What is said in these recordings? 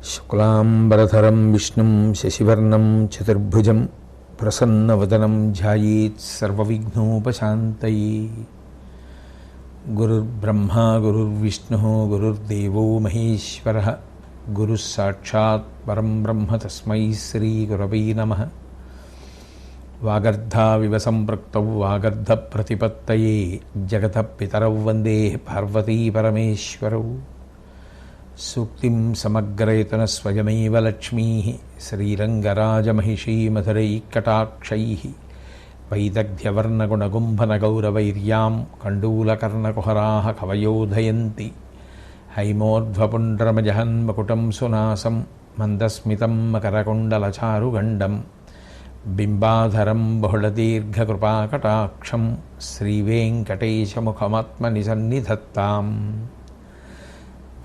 శుక్లాంబరధరం విష్ణుం శశివర్ణం చతుర్భుజం ప్రసన్నవదనం ధ్యాయేత్ సర్వవిఘ్నోపశాంతయే. గురుర్బ్రహ్మా గురుర్విష్ణుః గురుర్దేవో మహేశ్వరః గురుః సాక్షాత్ పరం బ్రహ్మ తస్మై శ్రీ గురవై నమః. వాగర్ధావివ సంపృక్తౌ వాగర్ధ ప్రతిపత్తయే జగతః పితరౌ వందే పార్వతీ పరమేశ్వరౌ. సూక్తిం సమగ్రయతన స్వయమేవ లక్ష్మీ శ్రీరంగరాజమహిషీమధురైకటాక్షైః వైదగ్ధ్యవర్ణగుణగుంభనగౌరవైర్యాం కండూలకర్ణకుహరాः కవయోధయంతి. హైమోర్ధ్వపుండ్రమజహన్మకుటం సునాసం మందస్మితం మకరకుండలచారుగండం బింబాధరం బహుళదీర్ఘకృపాకటాక్షం శ్రీవేంకటేశముఖమాత్మని సన్నిధత్తాం.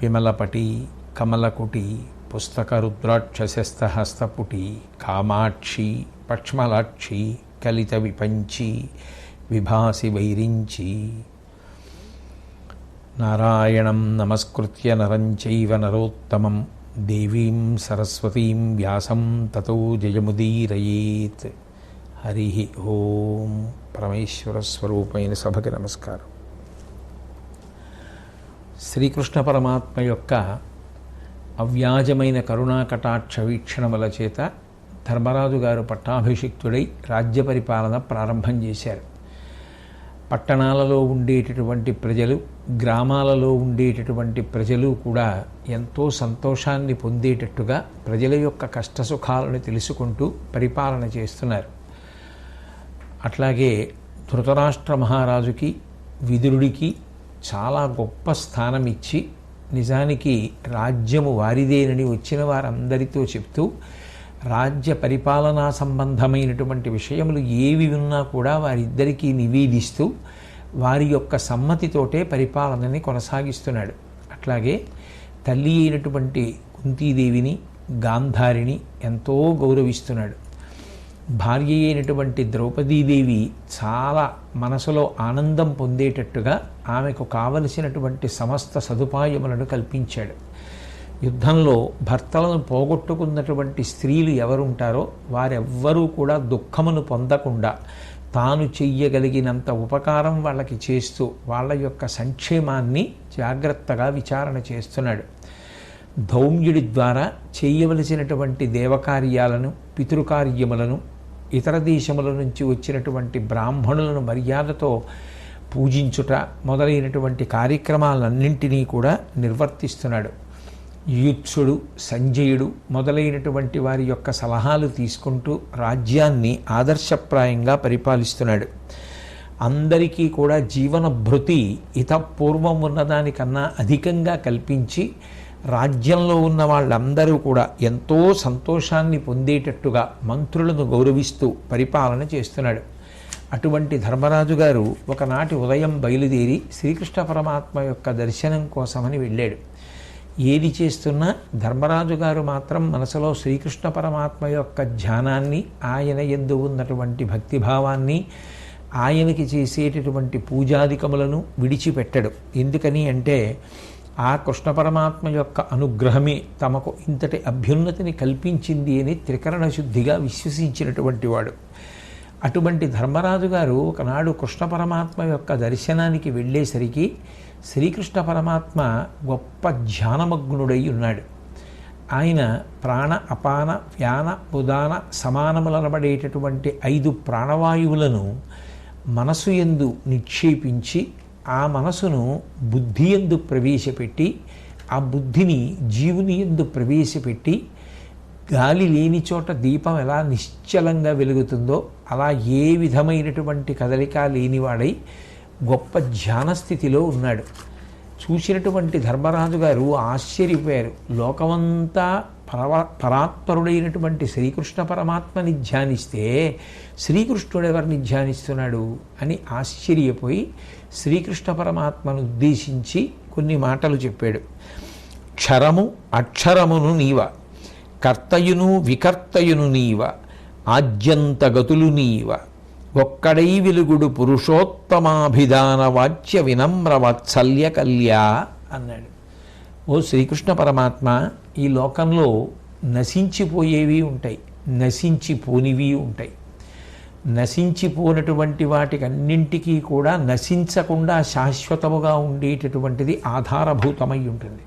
విమలపటి కమలకుటి పుస్తకరుద్రాక్షశస్తహస్తపుటి కామాక్షి పక్ష్మలాక్షి కలిత విపంచి విభాసి వైరించి. నారాయణం నమస్కృత్య నరం చైవ నరోత్తమం దేవీం సరస్వతీం వ్యాసం తతో జయముదీరయేత్. హరి ఓం. పరమేశ్వర స్వరూపమైన సభకి నమస్కారం. శ్రీకృష్ణ పరమాత్మ యొక్క అవ్యాజమైన కరుణాకటాక్ష వీక్షణముల చేత ధర్మరాజు గారు పట్టాభిషిక్తుడై రాజ్య పరిపాలన ప్రారంభం చేశారు. పట్టణాలలో ఉండేటటువంటి ప్రజలు, గ్రామాలలో ఉండేటటువంటి ప్రజలు కూడా ఎంతో సంతోషాన్ని పొందేటట్టుగా ప్రజల యొక్క కష్టసుఖాలను తెలుసుకుంటూ పరిపాలన చేస్తున్నారు. అట్లాగే ధృతరాష్ట్ర మహారాజుకి విదురుడికి చాలా గొప్ప స్థానం ఇచ్చి, నిజానికి రాజ్యము వారిదేనని వచ్చిన వారందరితో చెప్తూ రాజ్య పరిపాలనా సంబంధమైనటువంటి విషయములు ఏవి ఉన్నా కూడా వారిద్దరికీ నివేదిస్తూ వారి యొక్క సమ్మతితోటే పరిపాలనని కొనసాగిస్తున్నాడు. అట్లాగే తల్లి అయినటువంటి కుంతీదేవిని, గాంధారిని ఎంతో గౌరవిస్తున్నాడు. భార్య అయినటువంటి ద్రౌపదీదేవి చాలా మనసులో ఆనందం పొందేటట్టుగా ఆమెకు కావలసినటువంటి సమస్త సదుపాయములను కల్పించాడు. యుద్ధంలో భర్తలను పోగొట్టుకున్నటువంటి స్త్రీలు ఎవరుంటారో వారెవ్వరూ కూడా దుఃఖమును పొందకుండా తాను చెయ్యగలిగినంత ఉపకారం వాళ్ళకి చేస్తూ వాళ్ళ యొక్క సంక్షేమాన్ని జాగ్రత్తగా విచారణ చేస్తున్నాడు. ధౌమ్యుడి ద్వారా చేయవలసినటువంటి దేవకార్యాలను, పితృకార్యములను, ఇతర దేశముల నుంచి వచ్చినటువంటి బ్రాహ్మణులను మర్యాదతో పూజించుట మొదలైనటువంటి కార్యక్రమాలన్నింటినీ కూడా నిర్వర్తిస్తున్నాడు. యుత్సుడు, సంజయుడు మొదలైనటువంటి వారి యొక్క సలహాలు తీసుకుంటూ రాజ్యాన్ని ఆదర్శప్రాయంగా పరిపాలిస్తున్నాడు. అందరికీ కూడా జీవన భృతి ఇతపూర్వం ఉన్నదానికన్నా అధికంగా కల్పించి రాజ్యంలో ఉన్న వాళ్ళందరూ కూడా ఎంతో సంతోషాన్ని పొందేటట్టుగా మంత్రులను గౌరవిస్తూ పరిపాలన చేస్తున్నాడు. అటువంటి ధర్మరాజు గారు ఒకనాటి ఉదయం బయలుదేరి శ్రీకృష్ణ పరమాత్మ యొక్క దర్శనం కోసమని వెళ్ళాడు. ఏది చేస్తున్నా ధర్మరాజు గారు మాత్రం మనసులో శ్రీకృష్ణ పరమాత్మ యొక్క ధ్యానాన్ని, ఆయన యందు ఉన్నటువంటి భక్తిభావాన్ని, ఆయనకి చేసేటటువంటి పూజాధికములను విడిచిపెట్టడు. ఎందుకని అంటే ఆ కృష్ణ పరమాత్మ యొక్క అనుగ్రహమే తమకు ఇంతటి అభ్యున్నతిని కల్పించింది అని త్రికరణ శుద్ధిగా విశ్వసించినటువంటి వాడు. అటువంటి ధర్మరాజు గారు ఒకనాడు కృష్ణ పరమాత్మ యొక్క దర్శనానికి వెళ్ళేసరికి శ్రీకృష్ణ పరమాత్మ గొప్ప ధ్యానమగ్నుడై ఉన్నాడు. ఆయన ప్రాణ, అపాన, వ్యాన, ఉదాన సమానములనబడేటటువంటి 5 ప్రాణవాయువులను మనసు యందు నిక్షేపించి ఆ మనసును బుద్ధి యందు ప్రవేశపెట్టి ఆ బుద్ధిని జీవుని యందు ప్రవేశపెట్టి గాలి లేని చోట దీపం ఎలా నిశ్చలంగా వెలుగుతుందో అలా ఏ విధమైనటువంటి కదలిక లేనివాడై గొప్ప ధ్యానస్థితిలో ఉన్నాడు. చూసినటువంటి ధర్మరాజు గారు ఆశ్చర్యపోయారు. లోకమంతా పరాత్పరుడైనటువంటి శ్రీకృష్ణ పరమాత్మని ధ్యానిస్తే శ్రీకృష్ణుడు ఎవరిని ధ్యానిస్తున్నాడు అని ఆశ్చర్యపోయి శ్రీకృష్ణ పరమాత్మను ఉద్దేశించి కొన్ని మాటలు చెప్పాడు. క్షరము అక్షరమును నీవ, కర్తయును వికర్తయును నీవ, ఆద్యంతగతులు నీవ, ఒక్కడై వెలుగుడు పురుషోత్తమాభిధాన వాచ్య వినమ్ర వాత్సల్య కల్యా అన్నాడు. ఓ శ్రీకృష్ణ పరమాత్మ, ఈ లోకంలో నశించిపోయేవి ఉంటాయి, నశించిపోనివి ఉంటాయి. నశించిపోనటువంటి వాటికి అన్నింటికీ కూడా నశించకుండా శాశ్వతముగా ఉండేటటువంటిది ఆధారభూతమై ఉంటుంది.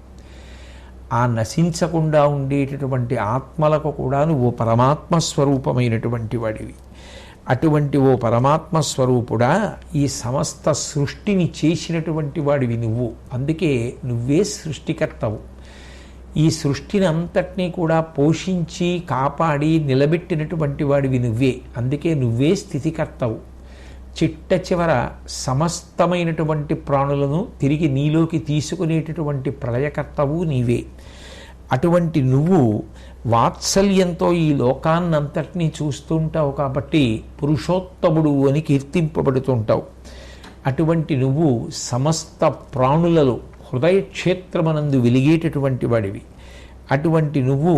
ఆ నశించకుండా ఉండేటటువంటి ఆత్మలకు కూడా నువ్వు పరమాత్మ స్వరూపమైనటువంటి వాడివి. అటువంటి ఓ పరమాత్మ స్వరూపుడా, ఈ సమస్త సృష్టిని చేసినటువంటి వాడివి నువ్వు. అందుకే నువ్వే సృష్టికర్తవు. ఈ సృష్టిని అంతటినీ కూడా పోషించి కాపాడి నిలబెట్టినటువంటి వాడివి నువ్వే. అందుకే నువ్వే స్థితికర్తవు. చిట్ట చివర సమస్తమైనటువంటి ప్రాణులను తిరిగి నీలోకి తీసుకునేటటువంటి ప్రళయకర్తవు నీవే. అటువంటి నువ్వు వాత్సల్యంతో ఈ లోకాన్నంతటినీ చూస్తుంటావు కాబట్టి పురుషోత్తముడు అని కీర్తింపబడుతుంటావు. అటువంటి నువ్వు సమస్త ప్రాణులలో హృదయక్షేత్రమనందు వెలిగేటటువంటి వాడివి. అటువంటి నువ్వు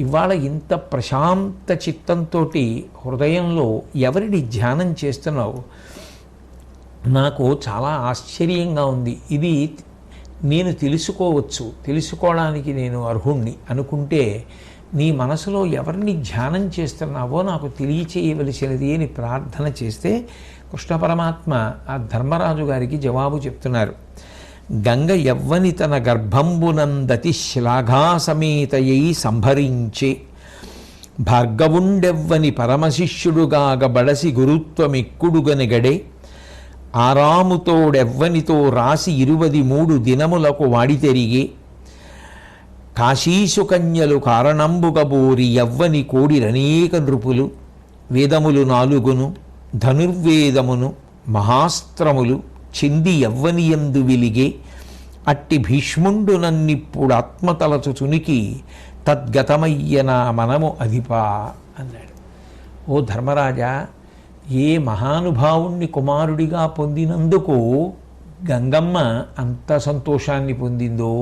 ఇవాళ ఇంత ప్రశాంత చిత్తంతో హృదయంలో ఎవరిని ధ్యానం చేస్తున్నావు? నాకు చాలా ఆశ్చర్యంగా ఉంది. ఇది నేను తెలుసుకోవచ్చు, తెలుసుకోవడానికి నేను అర్హుణ్ణి అనుకుంటే నీ మనసులో ఎవరిని ధ్యానం చేస్తున్నావో నాకు తెలియచేయవలసినది అని ప్రార్థన చేస్తే కృష్ణ పరమాత్మ ఆ ధర్మరాజు గారికి జవాబు చెప్తున్నారు. గంగ యవ్వని తన గర్భంబునందతి శ్లాఘాసమేతయై సంభరించే, భార్గవుండెవ్వని పరమశిష్యుడుగాగ బడసి గురుత్వమెక్కుడుగనెగడే, ఆరాముతోడెవ్వనితో రాసి 23 దినములకు వాడితెరిగే, కాశీసుకన్యలు కారణంబుగబోరి యవ్వని కోడిరనేక నృపులు, వేదములు 4 ధనుర్వేదమును మహాస్త్రములు చింది యవ్వనియందు వెలిగే, అట్టి భీష్ముండు నన్నిప్పుడు ఆత్మతలచు చునికి తద్గతమయ్యన మనము అధిపా అన్నాడు. ఓ ధర్మరాజా, ఏ మహానుభావుణ్ణి కుమారుడిగా పొందినందుకు గంగమ్మ అంత సంతోషాన్ని పొందిందో,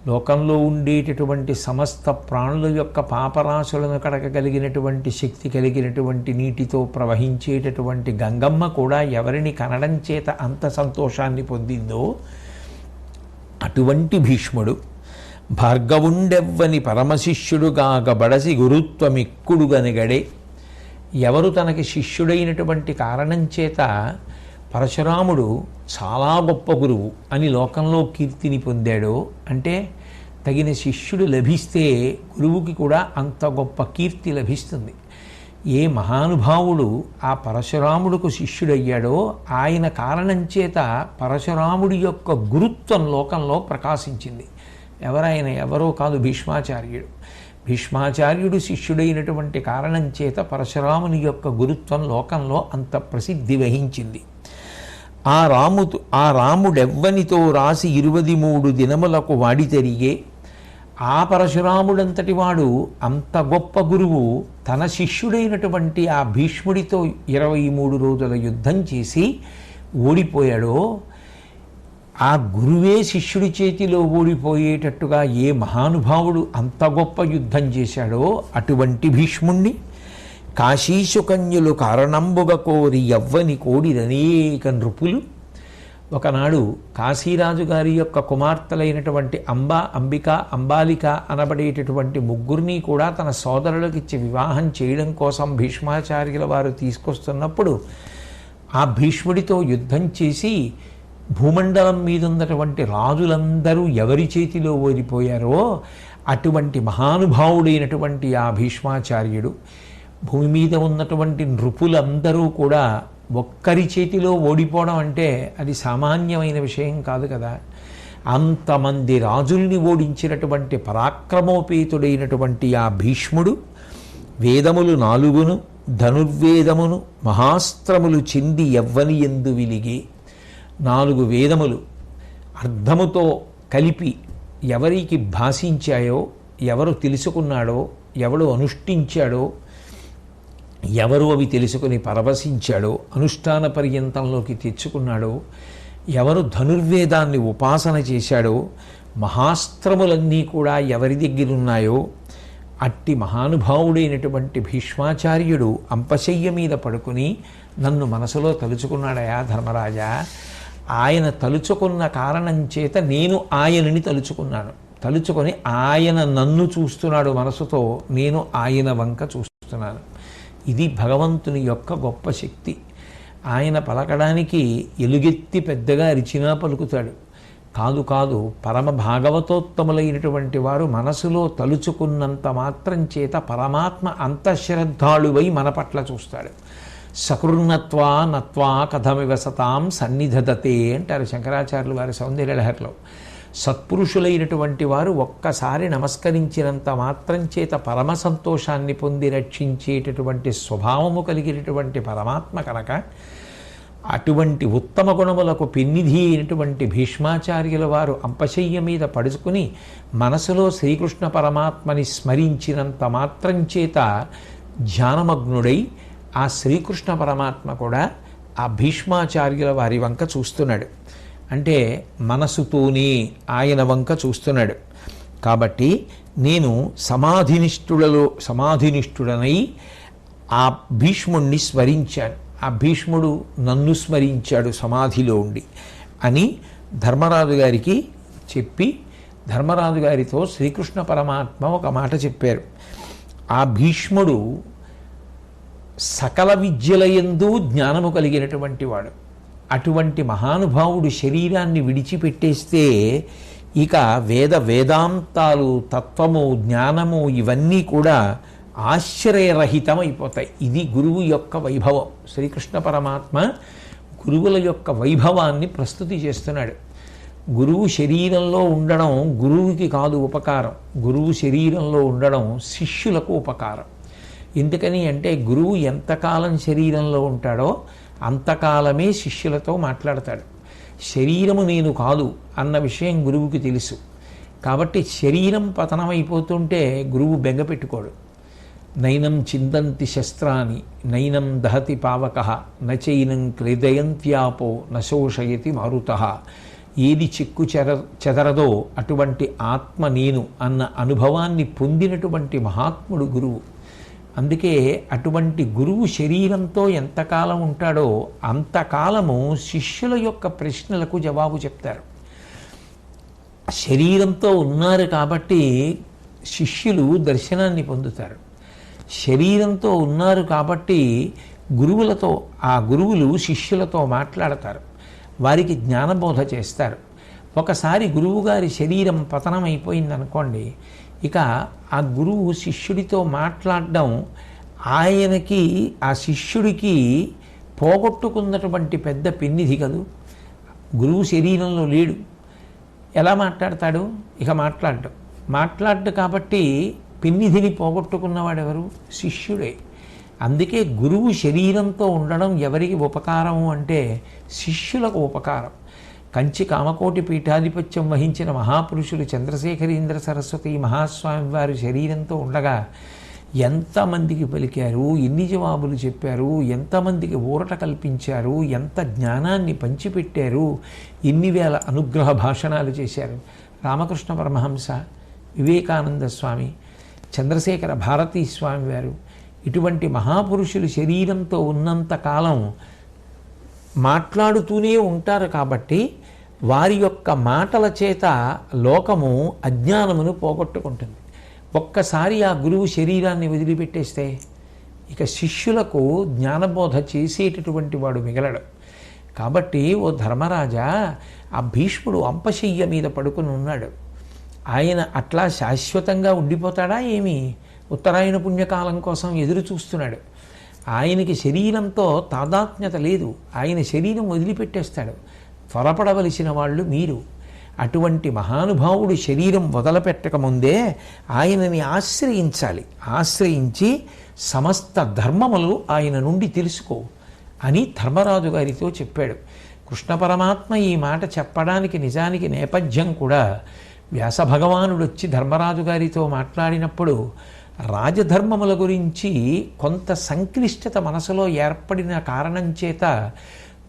లోకంలో ఉండేటటువంటి సమస్త ప్రాణుల యొక్క పాపరాశులను కడగగలిగినటువంటి శక్తి కలిగినటువంటి నీటితో ప్రవహించేటటువంటి గంగమ్మ కూడా ఎవరిని కనడం చేత అంత సంతోషాన్ని పొందిందో, అటువంటి భీష్ముడు భార్గవుండెవ్వని పరమశిష్యుడుగాగ బడసి గురుత్వమెక్కుడుగనెగడే, ఎవరు తనకి శిష్యుడైనటువంటి కారణం చేత పరశురాముడు చాలా గొప్ప గురువు అని లోకంలో కీర్తిని పొందాడో, అంటే తగిన శిష్యుడు లభిస్తే గురువుకి కూడా అంత గొప్ప కీర్తి లభిస్తుంది. ఏ మహానుభావుడు ఆ పరశురాముడుకు శిష్యుడయ్యాడో ఆయన కారణం చేత పరశురాముడి యొక్క గురుత్వం లోకంలో ప్రకాశించింది. ఎవరో కాదు, భీష్మాచార్యుడు. భీష్మాచార్యుడు శిష్యుడైనటువంటి కారణం చేత పరశురాముని యొక్క గురుత్వం లోకంలో అంత ప్రసిద్ధి వహించింది. ఆ రాముడెవ్వనితో రాసి 23 దినములకు వాడితెరిగే, ఆ పరశురాముడంతటి వాడు అంత గొప్ప గురువు తన శిష్యుడైనటువంటి ఆ భీష్ముడితో 23 రోజుల యుద్ధం చేసి ఓడిపోయాడో, ఆ గురువే శిష్యుడి చేతిలో ఓడిపోయేటట్టుగా ఏ మహానుభావుడు అంత గొప్ప యుద్ధం చేశాడో అటువంటి భీష్ముణ్ణి కాశీసుకన్యులు కారణంబుగ కోరి యవ్వని కోడిరనేక నృపులు. ఒకనాడు కాశీరాజు గారి యొక్క కుమార్తెలైనటువంటి అంబ, అంబిక, అంబాలిక అనబడేటటువంటి ముగ్గురిని కూడా తన సోదరులకిచ్చి వివాహం చేయడం కోసం భీష్మాచార్యుల వారు తీసుకొస్తున్నప్పుడు ఆ భీష్ముడితో యుద్ధం చేసి భూమండలం మీద ఉన్నటువంటి రాజులందరూ ఎవరి చేతిలో ఓడిపోయారో అటువంటి మహానుభావుడైనటువంటి ఆ భీష్మాచార్యుడు, భూమి మీద ఉన్నటువంటి నృపులందరూ కూడా ఒక్కరి చేతిలో ఓడిపోవడం అంటే అది సామాన్యమైన విషయం కాదు కదా. అంతమంది రాజుల్ని ఓడించినటువంటి పరాక్రమోపేతుడైనటువంటి ఆ భీష్ముడు వేదములు 4 ధనుర్వేదమును మహాస్త్రములు చింది యవ్వని ఎందు విలిగి, 4 వేదములు అర్థముతో కలిపి ఎవరికి భాషించాయో, ఎవరు తెలుసుకున్నాడో, ఎవడు అనుష్ఠించాడో, ఎవరు అవి తెలుసుకుని పరవశించాడో, అనుష్ఠాన పర్యంతంలోకి తెచ్చుకున్నాడో, ఎవరు ధనుర్వేదాన్ని ఉపాసన చేశాడో, మహాస్త్రములన్నీ కూడా ఎవరి దగ్గరున్నాయో అట్టి మహానుభావుడైనటువంటి భీష్మాచార్యుడు అంపశయ్య మీద పడుకుని నన్ను మనసులో తలుచుకున్నాడయా ధర్మరాజా. ఆయన తలుచుకున్న కారణం చేత నేను ఆయనని తలుచుకొని ఆయన నన్ను చూస్తున్నాడు మనసుతో, నేను ఆయన వంక చూస్తున్నాను. ఇది భగవంతుని యొక్క గొప్ప శక్తి. ఆయన పలకడానికి ఎలుగెత్తి పెద్దగా అరిచినా పలుకుతాడు. కాదు, పరమ భాగవతోత్తములైనటువంటి వారు మనసులో తలుచుకున్నంత మాత్రం చేత పరమాత్మ అంతఃశ్రద్ధాళువై మన పట్ల చూస్తాడు. సకృన్నత్వా నత్వా కథమివ సతాం సన్నిధదతే అంటారు శంకరాచార్యులు వారి సౌందర్యలహరిలో. సత్పురుషులైనటువంటి వారు ఒక్కసారి నమస్కరించినంత మాత్రం చేత పరమ సంతోషాన్ని పొంది రక్షించేటటువంటి స్వభావము కలిగినటువంటి పరమాత్మ కనుక, అటువంటి ఉత్తమ గుణములకు పెన్నిధి అయినటువంటి భీష్మాచార్యుల వారు అంపశయ్య మీద పడుచుకుని మనసులో శ్రీకృష్ణ పరమాత్మని స్మరించినంత మాత్రం చేత ధ్యానమగ్నుడై ఆ శ్రీకృష్ణ పరమాత్మ కూడా ఆ భీష్మాచార్యుల వారి వంక చూస్తున్నాడు. అంటే మనసుతోనే ఆయన వంక చూస్తున్నాడు. కాబట్టి నేను సమాధినిష్ఠుడనై ఆ భీష్ముణ్ణి స్మరించాను, ఆ భీష్ముడు నన్ను స్మరించాడు సమాధిలో ఉండి అని ధర్మరాజు గారికి చెప్పి, ధర్మరాజు గారితో శ్రీకృష్ణ పరమాత్మ ఒక మాట చెప్పారు. ఆ భీష్ముడు సకల విద్యలయందు జ్ఞానము కలిగినటువంటి వాడు. అటువంటి మహానుభావుడు శరీరాన్ని విడిచిపెట్టేస్తే ఇక వేదాంతాలు, తత్వము, జ్ఞానము ఇవన్నీ కూడా ఆశ్చర్యరహితమైపోతాయి. ఇది గురువు యొక్క వైభవం. శ్రీకృష్ణ పరమాత్మ గురువుల యొక్క వైభవాన్ని ప్రస్తుతి చేస్తున్నాడు. గురువు శరీరంలో ఉండడం గురువుకి కాదు ఉపకారం, గురువు శరీరంలో ఉండడం శిష్యులకు ఉపకారం. ఎందుకని అంటే గురువు ఎంతకాలం శరీరంలో ఉంటాడో అంతకాలమే శిష్యులతో మాట్లాడతాడు. శరీరము నేను కాదు అన్న విషయం గురువుకి తెలుసు. కాబట్టి శరీరం పతనమైపోతుంటే గురువు బెంగ పెట్టుకోడు. నైనం చిందంతి శస్త్రాన్ని నైనం దహతి పావకః నచైనం క్లేదయంత్యాపో నశోషయతి మారుతః. ఏది చిక్కు చెదరదో అటువంటి ఆత్మ నేను అన్న అనుభవాన్ని పొందినటువంటి మహాత్ముడు గురువు. అందుకే అటువంటి గురువు శరీరంతో ఎంతకాలం ఉంటాడో అంతకాలము శిష్యుల యొక్క ప్రశ్నలకు జవాబు చెప్తారు. శరీరంతో ఉన్నారు కాబట్టి శిష్యులు దర్శనాన్ని పొందుతారు. శరీరంతో ఉన్నారు కాబట్టి ఆ గురువులు శిష్యులతో మాట్లాడతారు, వారికి జ్ఞానబోధ చేస్తారు. ఒకసారి గురువుగారి శరీరం పతనమైపోయిందనుకోండి, ఇక ఆ గురువు శిష్యుడితో మాట్లాడడం ఆయనకి, ఆ శిష్యుడికి పోగొట్టుకున్నటువంటి పెద్ద పెన్నిధి కదూ. గురువు శరీరంలో లేడు, ఎలా మాట్లాడతాడు? ఇక మాట్లాడ్డు కాబట్టి పెన్నిధిని పోగొట్టుకున్నవాడెవరు? శిష్యుడే. అందుకే గురువు శరీరంతో ఉండడం ఎవరికి ఉపకారము అంటే శిష్యులకు ఉపకారం. కంచి కామకోటి పీఠాధిపత్యం వహించిన మహాపురుషులు చంద్రశేఖరేంద్ర సరస్వతి మహాస్వామి వారి శరీరంతో ఉండగా ఎంతమందికి పలికారు, ఎన్ని జవాబులు చెప్పారు, ఎంతమందికి ఊరట కల్పించారు, ఎంత జ్ఞానాన్ని పంచిపెట్టారు, ఎన్ని వేల అనుగ్రహ భాషణాలు చేశారు. రామకృష్ణ పరమహంస, వివేకానంద స్వామి, చంద్రశేఖర భారతీ స్వామి వారు, ఇటువంటి మహాపురుషులు శరీరంతో ఉన్నంత కాలం మాట్లాడుతూనే ఉంటారు. కాబట్టి వారి యొక్క మాటల చేత లోకము అజ్ఞానమును పోగొట్టుకుంటుంది. ఒక్కసారి ఆ గురువు శరీరాన్ని వదిలిపెట్టేస్తే ఇక శిష్యులకు జ్ఞానబోధ చేసేటటువంటి వాడు మిగలడు. కాబట్టి ఓ ధర్మరాజా, ఆ భీష్ముడు అంపశయ్య మీద పడుకుని ఉన్నాడు. ఆయన అట్లా శాశ్వతంగా ఉండిపోతాడా ఏమి? ఉత్తరాయణ పుణ్యకాలం కోసం ఎదురు చూస్తున్నాడు. ఆయనకి శరీరంతో తాదాత్మ్యత లేదు, ఆయన శరీరం వదిలిపెట్టేస్తాడు. త్వరపడవలసిన వాళ్ళు మీరు. అటువంటి మహానుభావుడు శరీరం వదలపెట్టకముందే ఆయనని ఆశ్రయించాలి. ఆశ్రయించి సమస్త ధర్మములు ఆయన నుండి తెలుసుకో అని ధర్మరాజు గారితో చెప్పాడు. కృష్ణ పరమాత్మ ఈ మాట చెప్పడానికి నిజానికి నేపథ్యం కూడా వ్యాస భగవానుడు వచ్చి ధర్మరాజు గారితో మాట్లాడినప్పుడు రాజధర్మముల గురించి కొంత సంక్లిష్టత మనసులో ఏర్పడిన కారణం చేత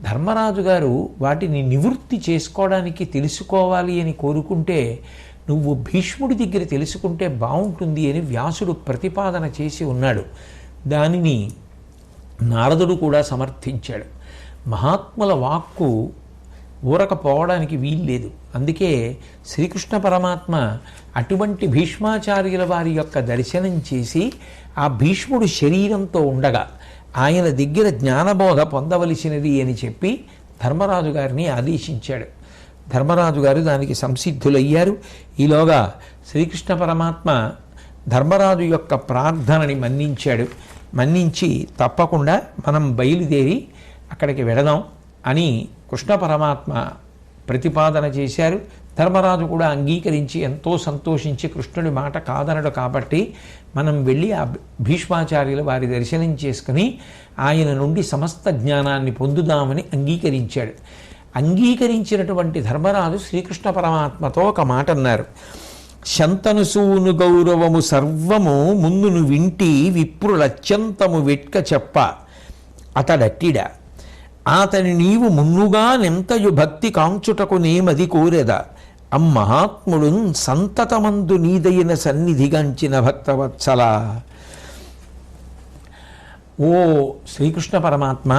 ధర్మరాజు గారు వాటిని నివృత్తి చేసుకోవడానికి తెలుసుకోవాలి అని కోరుకుంటే, నువ్వు భీష్ముడి దగ్గర తెలుసుకుంటే బాగుంటుంది అని వ్యాసుడు ప్రతిపాదన చేసి ఉన్నాడు. దానిని నారదుడు కూడా సమర్థించాడు. మహాత్ముల వాక్కు ఊరకపోవడానికి వీల్లేదు. అందుకే శ్రీకృష్ణ పరమాత్మ అటువంటి భీష్మాచార్యుల వారి యొక్క దర్శనం చేసి ఆ భీష్ముడు శరీరంతో ఉండగా ఆయన దగ్గర జ్ఞానబోధ పొందవలసినది అని చెప్పి ధర్మరాజు గారిని ఆదేశించాడు. ధర్మరాజు గారు దానికి సంసిద్ధులయ్యారు. ఈలోగా శ్రీకృష్ణ పరమాత్మ ధర్మరాజు యొక్క ప్రార్థనని మన్నించాడు. మన్నించి తప్పకుండా మనం బయలుదేరి అక్కడికి వెడదాం అని కృష్ణ పరమాత్మ ప్రతిపాదన చేశారు. ధర్మరాజు కూడా అంగీకరించి ఎంతో సంతోషించి కృష్ణుడి మాట కాదనడు కాబట్టి మనం వెళ్ళి ఆ భీష్మాచార్యుల వారి దర్శనం చేసుకుని ఆయన నుండి సమస్త జ్ఞానాన్ని పొందుదామని అంగీకరించాడు. అంగీకరించినటువంటి ధర్మరాజు శ్రీకృష్ణ పరమాత్మతో ఒక మాట అన్నారు. శంతనుసూను గౌరవము సర్వము ముందును వింటి విప్రులత్యంతము వెట్క చెప్ప అతడట్టిడ అతని నీవు మున్నుగా నెంతయు భక్తి కాంచుటకు నేమది కోరెద అమ్మహాత్ముడున్ సంతతమందు నీదైన సన్నిధిగాంచిన భక్తవత్సల. ఓ శ్రీకృష్ణ పరమాత్మ,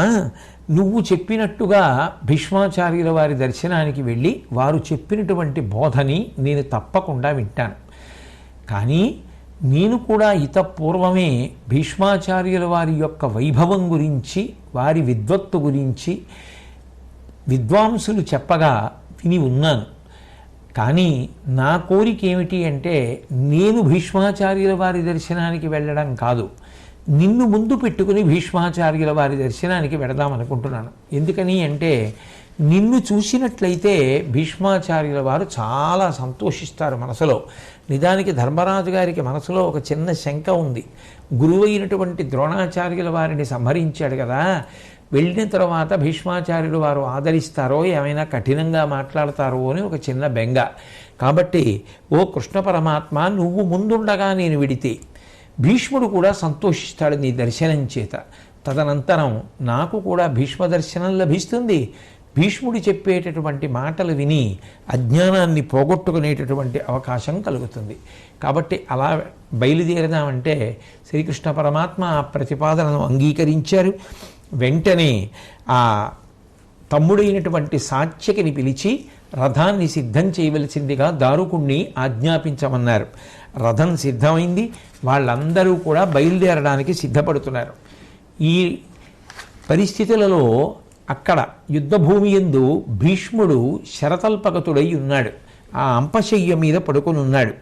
నువ్వు చెప్పినట్టుగా భీష్మాచార్యుల వారి దర్శనానికి వెళ్ళి వారు చెప్పినటువంటి బోధని నేను తప్పకుండా వింటాను. కానీ నేను కూడా పూర్వమే భీష్మాచార్యుల వారి యొక్క వైభవం గురించి, వారి విద్వత్తు గురించి విద్వాంసులు చెప్పగా విని ఉన్నాను. కానీ నా కోరిక ఏమిటి అంటే నేను భీష్మాచార్యుల వారి దర్శనానికి వెళ్ళడం కాదు, నిన్ను ముందు పెట్టుకుని భీష్మాచార్యుల వారి దర్శనానికి వెడదామనుకుంటున్నాను. ఎందుకని అంటే నిన్ను చూసినట్లయితే భీష్మాచార్యుల వారు చాలా సంతోషిస్తారు మనసులో. నిజానికి ధర్మరాజు గారికి మనసులో ఒక చిన్న శంక ఉంది. గురువు అయినటువంటి ద్రోణాచార్యుల వారిని సంహరించాడు కదా, వెళ్ళిన తర్వాత భీష్మాచార్యులు వారు ఆదరిస్తారో, ఏమైనా కఠినంగా మాట్లాడతారో అని ఒక చిన్న బెంగ. కాబట్టి ఓ కృష్ణ పరమాత్మ, నువ్వు ముందుండగా నేను విడితే భీష్ముడు కూడా సంతోషిస్తాడు నీ దర్శనం చేత. తదనంతరం నాకు కూడా భీష్మ దర్శనం లభిస్తుంది. భీష్ముడు చెప్పేటటువంటి మాటలు విని అజ్ఞానాన్ని పోగొట్టుకునేటటువంటి అవకాశం కలుగుతుంది. కాబట్టి అలా బయలుదేరదామంటే శ్రీకృష్ణ పరమాత్మ ఆ ప్రతిపాదనను అంగీకరించారు. వెంటనే ఆ తమ్ముడైనటువంటి సాత్యకిని పిలిచి రథాన్ని సిద్ధం చేయవలసిందిగా దారుకుణ్ణి ఆజ్ఞాపించమన్నారు. రథం సిద్ధమైంది. వాళ్ళందరూ కూడా బయలుదేరడానికి సిద్ధపడుతున్నారు. ఈ పరిస్థితులలో అక్కడ యుద్ధభూమి యందు భీష్ముడు శరతల్పగతుడై ఉన్నాడు. ఆ అంపశయ్య మీద పడుకొని ఉన్నాడు.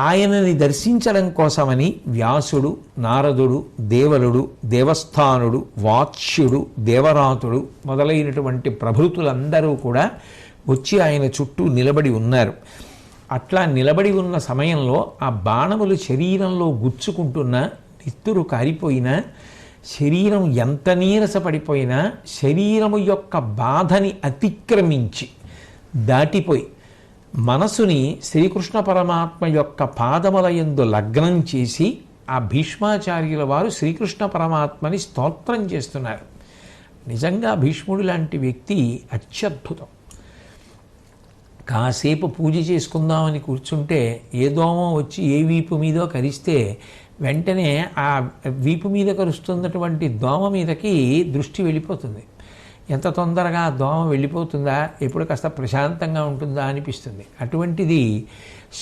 ఆయనని దర్శించడం కోసమని వ్యాసుడు, నారదుడు, దేవలుడు, దేవస్థానుడు, వాత్స్యుడు, దేవరాతుడు మొదలైనటువంటి ప్రభృతులందరూ కూడా వచ్చి ఆయన చుట్టూ నిలబడి ఉన్నారు. అట్లా నిలబడి ఉన్న సమయంలో ఆ బాణములు శరీరంలో గుచ్చుకుంటున్నా, నెత్తురు కారిపోయినా, శరీరం ఎంత నీరసపడిపోయినా శరీరము యొక్క బాధని అతిక్రమించి దాటిపోయి మనసుని శ్రీకృష్ణ పరమాత్మ యొక్క పాదముల యందు లగ్నం చేసి ఆ భీష్మాచార్యుల వారు శ్రీకృష్ణ పరమాత్మని స్తోత్రం చేస్తున్నారు. నిజంగా భీష్ముడు లాంటి వ్యక్తి అత్యద్భుతం. కాసేపు పూజ చేసుకుందామని కూర్చుంటే ఏ దోమ వచ్చి ఏ వీపు మీదో కరిస్తే వెంటనే ఆ వీపు మీద కరుస్తున్నటువంటి దోమ మీదకి దృష్టి వెళ్ళిపోతుంది. ఎంత తొందరగా ఆ దోమ వెళ్ళిపోతుందా, ఎప్పుడు కాస్త ప్రశాంతంగా ఉంటుందా అనిపిస్తుంది. అటువంటిది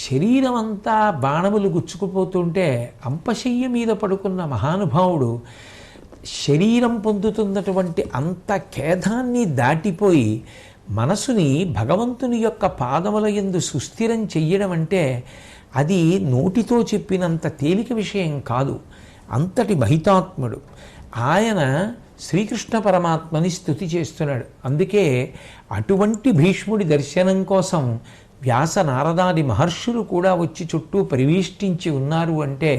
శరీరం అంతా బాణములు గుచ్చుకుపోతుంటే అంపశయ్య మీద పడుకున్న మహానుభావుడు శరీరం పొందుతున్నటువంటి అంత ఖేదాన్ని దాటిపోయి మనసుని భగవంతుని యొక్క పాదముల యందు సుస్థిరం చెయ్యడం అంటే అది నోటితో చెప్పినంత తేలిక విషయం కాదు. అంతటి మహితాత్ముడు ఆయన శ్రీకృష్ణ పరమాత్మని స్తుతి చేస్తున్నాడు. అందుకే అటువంటి భీష్ముడి దర్శనం కోసం వ్యాస నారదాది మహర్షులు కూడా వచ్చి చుట్టూ పరివేష్టించి ఉన్నారు అంటే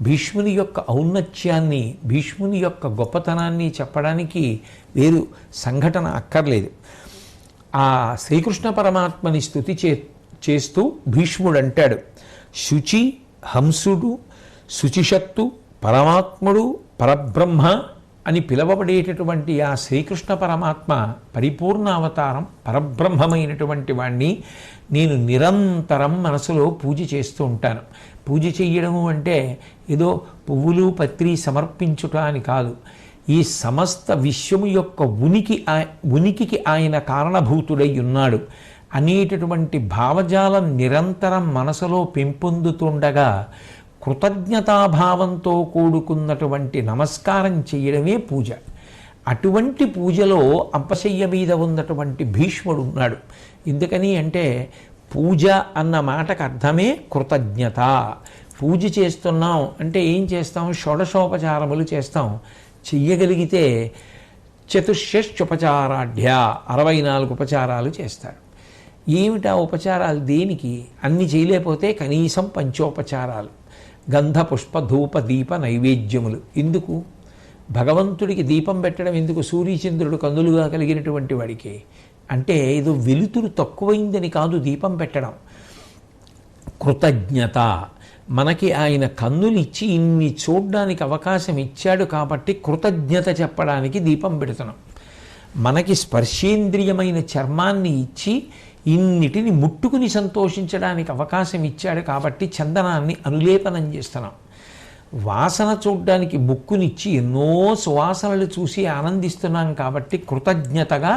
భీష్ముని యొక్క ఔన్నత్యాన్ని, భీష్ముని యొక్క గొప్పతనాన్ని చెప్పడానికి వేరు సంఘటన అక్కర్లేదు. ఆ శ్రీకృష్ణ పరమాత్మని స్తుతి చేస్తూ భీష్ముడు అంటాడు, శుచి హంసుడు, శుచిశక్తు, పరమాత్ముడు, పరబ్రహ్మ అని పిలవబడేటటువంటి ఆ శ్రీకృష్ణ పరమాత్మ పరిపూర్ణ అవతారం, పరబ్రహ్మమైనటువంటి వాణ్ణి నేను నిరంతరం మనసులో పూజ చేస్తూ ఉంటాను. పూజ చెయ్యడము అంటే ఏదో పువ్వులు పత్రి సమర్పించుట అని కాదు. ఈ సమస్త విశ్వము యొక్క ఉనికికి ఆయన కారణభూతుడై ఉన్నాడు అనేటటువంటి భావజాలం నిరంతరం మనసులో పెంపొందుతుండగా కృతజ్ఞతాభావంతో కూడుకున్నటువంటి నమస్కారం చేయడమే పూజ. అటువంటి పూజలో అంపశయ్య మీద ఉన్నటువంటి భీష్ముడు ఉన్నాడు. ఎందుకని అంటే పూజ అన్న మాటకు అర్థమే కృతజ్ఞత. పూజ చేస్తున్నాం అంటే ఏం చేస్తాం? షోడశోపచారములు చేస్తాం. చెయ్యగలిగితే చతుషష్ట్యుపచారాఢ్య 64 ఉపచారాలు చేస్తాడు. ఏమిటా ఉపచారాలు? దేనికి? అన్ని చేయలేకపోతే కనీసం పంచోపచారాలు, గంధ పుష్ప ధూప దీప నైవేద్యములు. ఎందుకు? భగవంతుడికి దీపం పెట్టడం ఎందుకు? సూర్యచంద్రుడు కన్నులుగా కలిగినటువంటి వాడికి అంటే ఏదో వెలుతురు తక్కువైందని కాదు దీపం పెట్టడం. కృతజ్ఞత. మనకి ఆయన కన్నులు ఇచ్చి ఇన్ని చూడ్డానికి అవకాశం ఇచ్చాడు కాబట్టి కృతజ్ఞత చెప్పడానికి దీపం పెడుతున్నాం. మనకి స్పర్శేంద్రియమైన చర్మాన్ని ఇచ్చి ఇన్నిటిని ముట్టుకుని సంతోషించడానికి అవకాశం ఇచ్చాడు కాబట్టి చందనాన్ని అనులేపనం చేస్తున్నాం. వాసన చూడ్డానికి ముక్కునిచ్చి ఎన్నో సువాసనలు చూసి ఆనందిస్తున్నాం కాబట్టి కృతజ్ఞతగా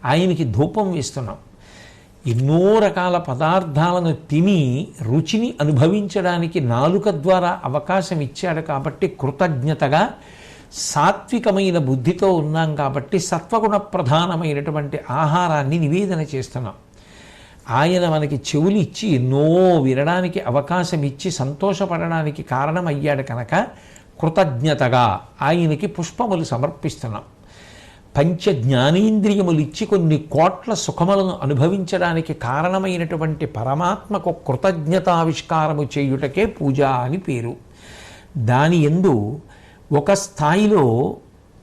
ఆయనకి ధూపం వేస్తున్నాం. ఎన్నో రకాల పదార్థాలను తిని రుచిని అనుభవించడానికి నాలుక ద్వారా అవకాశం ఇచ్చాడు కాబట్టి కృతజ్ఞతగా సాత్వికమైన బుద్ధితో ఉన్నాం కాబట్టి సత్వగుణ ప్రధానమైనటువంటి ఆహారాన్ని నివేదన చేస్తున్నాం. ఆయన మనకి చెవులు ఇచ్చి ఎన్నో వినడానికి అవకాశం ఇచ్చి సంతోషపడడానికి కారణమయ్యాడు కనుక కృతజ్ఞతగా ఆయనకి పుష్పములు సమర్పిస్తున్నాం. పంచ జ్ఞానేంద్రియములు ఇచ్చి కొన్ని కోట్ల సుఖములను అనుభవించడానికి కారణమైనటువంటి పరమాత్మకు కృతజ్ఞతావిష్కారము చేయుటకే పూజ అని పేరు. దాని యందు ఒక స్థాయిలో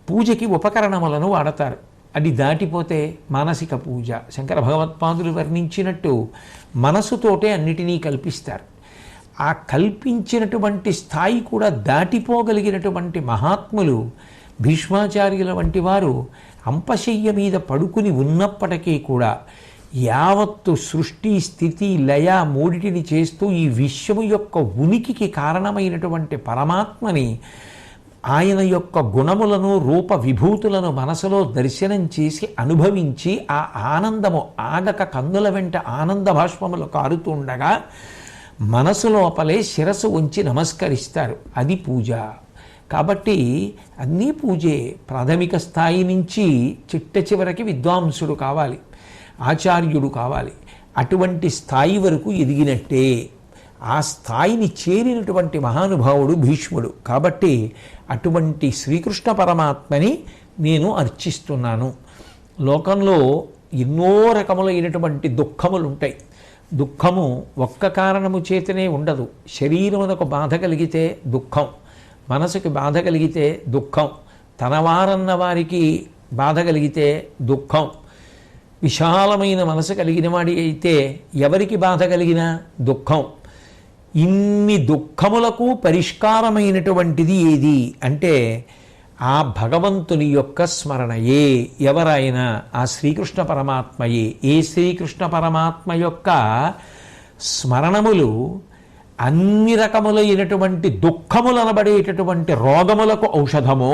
పూజకి ఉపకరణములను వాడతారు. అది దాటిపోతే మానసిక పూజ. శంకర భగవత్పాదులు వర్ణించినట్టు మనసుతోటే అన్నిటినీ కల్పిస్తారు. ఆ కల్పించినటువంటి స్థాయి కూడా దాటిపోగలిగినటువంటి మహాత్ములు భీష్మాచార్యుల వంటి వారు అంపశయ్య మీద పడుకుని ఉన్నప్పటికీ కూడా యావత్తు సృష్టి స్థితి లయ మూడిటిని చేస్తూ ఈ విశ్వము యొక్క ఉనికికి కారణమైనటువంటి పరమాత్మని ఆయన యొక్క గుణములను రూప విభూతులను మనసులో దర్శనం చేసి అనుభవించి ఆ ఆనందము ఆగక కన్నుల వెంట ఆనంద భాష్పములు కారుతుండగా మనసు లోపలే శిరస్సు ఉంచి నమస్కరిస్తారు. అది పూజ. కాబట్టి అన్నీ పూజే. ప్రాథమిక స్థాయి నుంచి చిట్ట చివరికి విద్వాంసుడు కావాలి, ఆచార్యుడు కావాలి. అటువంటి స్థాయి వరకు ఎదిగినట్టే. ఆ స్థాయిని చేరినటువంటి మహానుభావుడు భీష్ముడు. కాబట్టి అటువంటి శ్రీకృష్ణ పరమాత్మని నేను అర్చిస్తున్నాను. లోకంలో ఎన్నో రకములైనటువంటి దుఃఖములు ఉంటాయి. దుఃఖము ఒక్క కారణము చేతనే ఉండదు. శరీరమునకు బాధ కలిగితే దుఃఖం, మనసుకి బాధ కలిగితే దుఃఖం, తనవారన్న వారికి బాధ కలిగితే దుఃఖం. విశాలమైన మనసు కలిగిన వాడి అయితే ఎవరికి బాధ కలిగినా దుఃఖం. ఇన్ని దుఃఖములకు పరిష్కారమైనటువంటిది ఏది అంటే ఆ భగవంతుని యొక్క స్మరణయే. ఎవరైనా ఆ శ్రీకృష్ణ పరమాత్మయే. ఏ శ్రీకృష్ణ పరమాత్మ యొక్క స్మరణములు అన్ని రకములైనటువంటి దుఃఖములు అనబడేటటువంటి రోగములకు ఔషధమో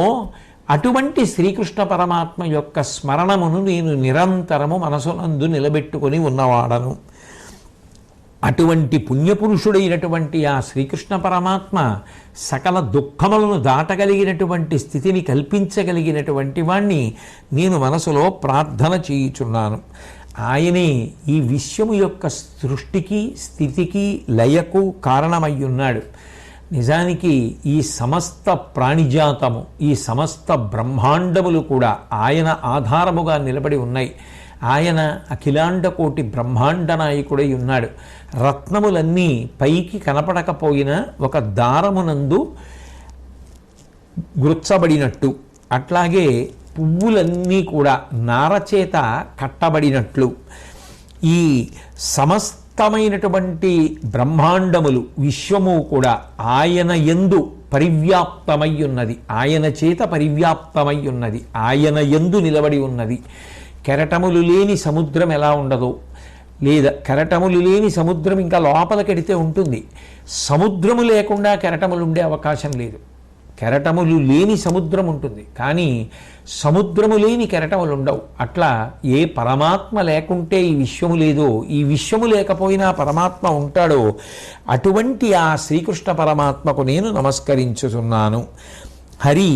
అటువంటి శ్రీకృష్ణ పరమాత్మ యొక్క స్మరణమును నేను నిరంతరము మనసునందు నిలబెట్టుకొని ఉన్నవాడను. అటువంటి పుణ్యపురుషుడైనటువంటి ఆ శ్రీకృష్ణ పరమాత్మ సకల దుఃఖములను దాటగలిగినటువంటి స్థితిని కల్పించగలిగినటువంటి వాణ్ణి నేను మనసులో ప్రార్థన చేయుచున్నాను. ఆయనే ఈ విశ్వము యొక్క సృష్టికి స్థితికి లయకు కారణమయ్యున్నాడు. నిజానికి ఈ సమస్త ప్రాణిజాతము, ఈ సమస్త బ్రహ్మాండములు కూడా ఆయన ఆధారముగా నిలబడి ఉన్నాయి. ఆయన అఖిలాండకోటి బ్రహ్మాండ నాయకుడై ఉన్నాడు. రత్నములన్నీ పైకి కనపడకపోయినా ఒక దారమునందు గుర్చబడినట్టు, అట్లాగే పువ్వులన్నీ కూడా నారచేత కట్టబడినట్లు ఈ సమస్తమైనటువంటి బ్రహ్మాండములు విశ్వము కూడా ఆయన యందు పరివ్యాప్తమై ఉన్నది. ఆయన చేత పరివ్యాప్తమై ఉన్నది. ఆయన యందు నిలబడి ఉన్నది. కెరటములు లేని సముద్రం ఎలా ఉండదో, లేదా కెరటములు లేని సముద్రం ఇంకా లోపలికెడితే ఉంటుంది. సముద్రము లేకుండా కెరటములు ఉండే అవకాశం లేదు. కెరటములు లేని సముద్రం ఉంటుంది, కానీ సముద్రము లేని కెరటములు ఉండవు. అట్లా ఏ పరమాత్మ లేకుంటే ఈ విశ్వము లేదో, ఈ విశ్వము లేకపోయినా పరమాత్మ ఉంటాడో అటువంటి ఆ శ్రీకృష్ణ పరమాత్మకు నేను నమస్కరించుతున్నాను. హరి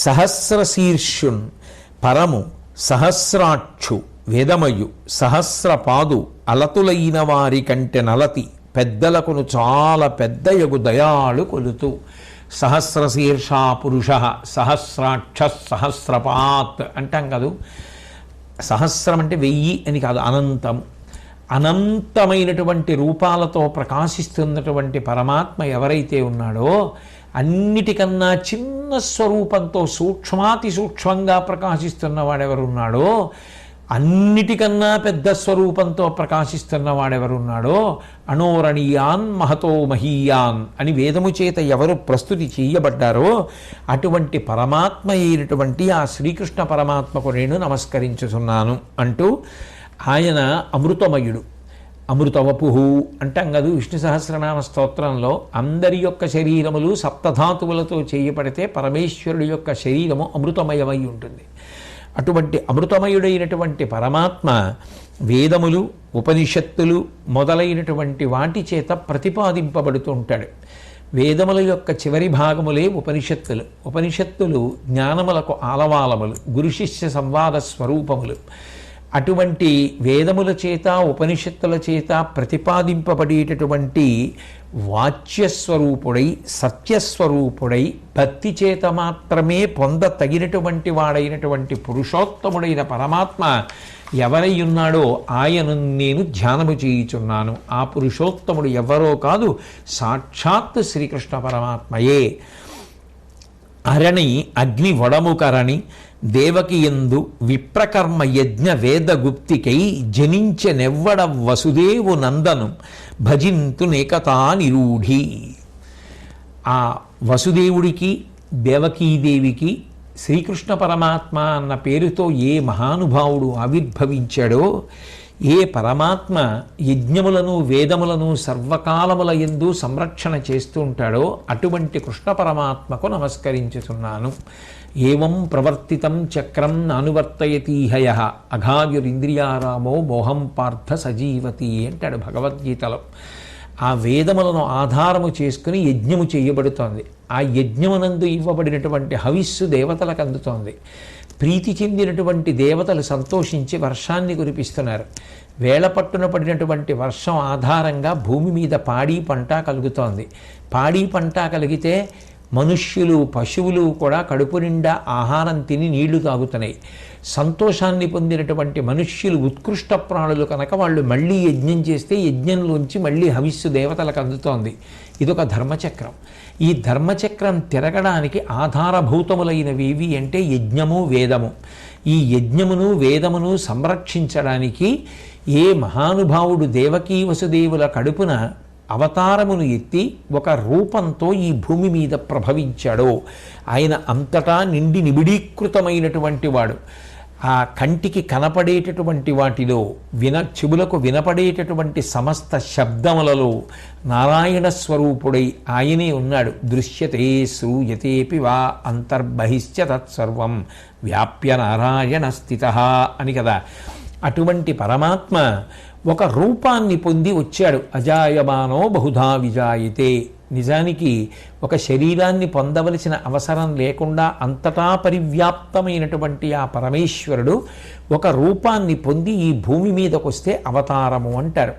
సహస్రశీర్షున్ పరము సహస్రాక్షు వేదమయు సహస్రపాదు అలతులైన వారి కంటే నలతి పెద్దలకును చాలా పెద్దయగు దయాళు కొలుతూ. సహస్రశీర్ష పురుష సహస్రాక్ష సహస్రపాత్ అంటాం కాదు. సహస్రం అంటే 1000 అని కాదు, అనంతము. అనంతమైనటువంటి రూపాలతో ప్రకాశిస్తున్నటువంటి పరమాత్మ ఎవరైతే ఉన్నాడో, అన్నిటికన్నా చిన్న స్వరూపంతో సూక్ష్మాతి సూక్ష్మంగా ప్రకాశిస్తున్న వాడెవరున్నాడో, అన్నిటికన్నా పెద్ద స్వరూపంతో ప్రకాశిస్తున్న వాడెవరున్నాడో, అణోరణీయాన్ మహతో మహీయాన్ అని వేదము చేత ఎవరు ప్రస్తుతి చేయబడ్డారో అటువంటి పరమాత్మ అయినటువంటి ఆ శ్రీకృష్ణ పరమాత్మకు నేను నమస్కరించుతున్నాను అంటూ, ఆయన అమృతమయుడు. అమృతవపుహు అంటాం కదా విష్ణు సహస్రనామ స్తోత్రంలో. అందరి యొక్క శరీరములు సప్తధాతువులతో చేయబడితే పరమేశ్వరుడి యొక్క శరీరము అమృతమయమై ఉంటుంది. అటువంటి అమృతమయుడైనటువంటి పరమాత్మ వేదములు ఉపనిషత్తులు మొదలైనటువంటి వాటి చేత ప్రతిపాదింపబడుతూ ఉంటాడు. వేదముల యొక్క చివరి భాగములే ఉపనిషత్తులు. ఉపనిషత్తులు జ్ఞానములకు ఆలవాలములు, గురు శిష్య సంవాద స్వరూపములు. అటువంటి వేదముల చేత ఉపనిషత్తుల చేత ప్రతిపాదింపబడేటటువంటి వాచ్యస్వరూపుడై సత్యస్వరూపుడై భక్తి చేత మాత్రమే పొంద తగినటువంటి వాడైనటువంటి పురుషోత్తముడైన పరమాత్మ ఎవరై ఉన్నాడో ఆయనను నేను ధ్యానము చేయుచున్నాను. ఆ పురుషోత్తముడు ఎవరో కాదు, సాక్షాత్ శ్రీకృష్ణ పరమాత్మయే. అరణి అగ్ని వడముకరణి దేవకి యందు విప్రకర్మ యజ్ఞ వేదగుప్తికై జనించెనెవ్వడ వసుదేవు నందను భజింతు నేకతా నిరూఢి. ఆ వసుదేవుడికి దేవకీదేవికి శ్రీకృష్ణ పరమాత్మ అన్న పేరుతో ఏ మహానుభావుడు ఆవిర్భవించాడో, ఏ పరమాత్మ యజ్ఞములను వేదములను సర్వకాలముల యందు సంరక్షణ చేస్తూ ఉంటాడో అటువంటి కృష్ణ పరమాత్మకు నమస్కరించుతున్నాను. ఏవం ప్రవర్తితం చక్రం నానువర్తయతీహయ అఘాయురింద్రియారామో మోహం పార్థ సజీవతి అంటాడు భగవద్గీతలో. ఆ వేదములను ఆధారము చేసుకుని యజ్ఞము చేయబడుతోంది. ఆ యజ్ఞమునందు ఇవ్వబడినటువంటి హవిస్సు దేవతలకు అందుతోంది. ప్రీతి చెందినటువంటి దేవతలు సంతోషించి వర్షాన్ని కురిపిస్తున్నారు. వేళపట్టున పడినటువంటి వర్షం ఆధారంగా భూమి మీద పాడి పంట కలుగుతోంది. పాడి పంట కలిగితే మనుష్యులు పశువులు కూడా కడుపు నిండా ఆహారం తిని నీళ్లు తాగుతున్నాయి. సంతోషాన్ని పొందినటువంటి మనుష్యులు ఉత్కృష్ట ప్రాణులు కనుక వాళ్ళు మళ్ళీ యజ్ఞం చేస్తే యజ్ఞంలోంచి మళ్ళీ హవిస్సు దేవతలకు అందుతోంది. ఇదొక ధర్మచక్రం. ఈ ధర్మచక్రం తిరగడానికి ఆధారభూతములైనవి అంటే యజ్ఞము వేదము. ఈ యజ్ఞమును వేదమును సంరక్షించడానికి ఏ మహానుభావుడు దేవకీ వసుదేవుల కడుపున అవతారమును ఎత్తి ఒక రూపంతో ఈ భూమి మీద ప్రభవించాడో ఆయన అంతటా నిండి నిబిడీకృతమైనటువంటి వాడు. ఆ కంటికి కనపడేటటువంటి వాటిలో చెవులకు వినపడేటటువంటి సమస్త శబ్దములలో నారాయణ స్వరూపుడై ఆయనే ఉన్నాడు. దృశ్యతే శ్రూయతేపి వా అంతర్బహిశ్చ తత్సర్వం వ్యాప్య నారాయణ స్థితః అని కదా. అటువంటి పరమాత్మ ఒక రూపాన్ని పొంది వచ్చాడు. అజాయమానో బహుధా విజాయితే. నిజానికి ఒక శరీరాన్ని పొందవలసిన అవసరం లేకుండా అంతటా పరివ్యాప్తమైనటువంటి ఆ పరమేశ్వరుడు ఒక రూపాన్ని పొంది ఈ భూమి మీదకు వస్తే అవతారము అంటారు.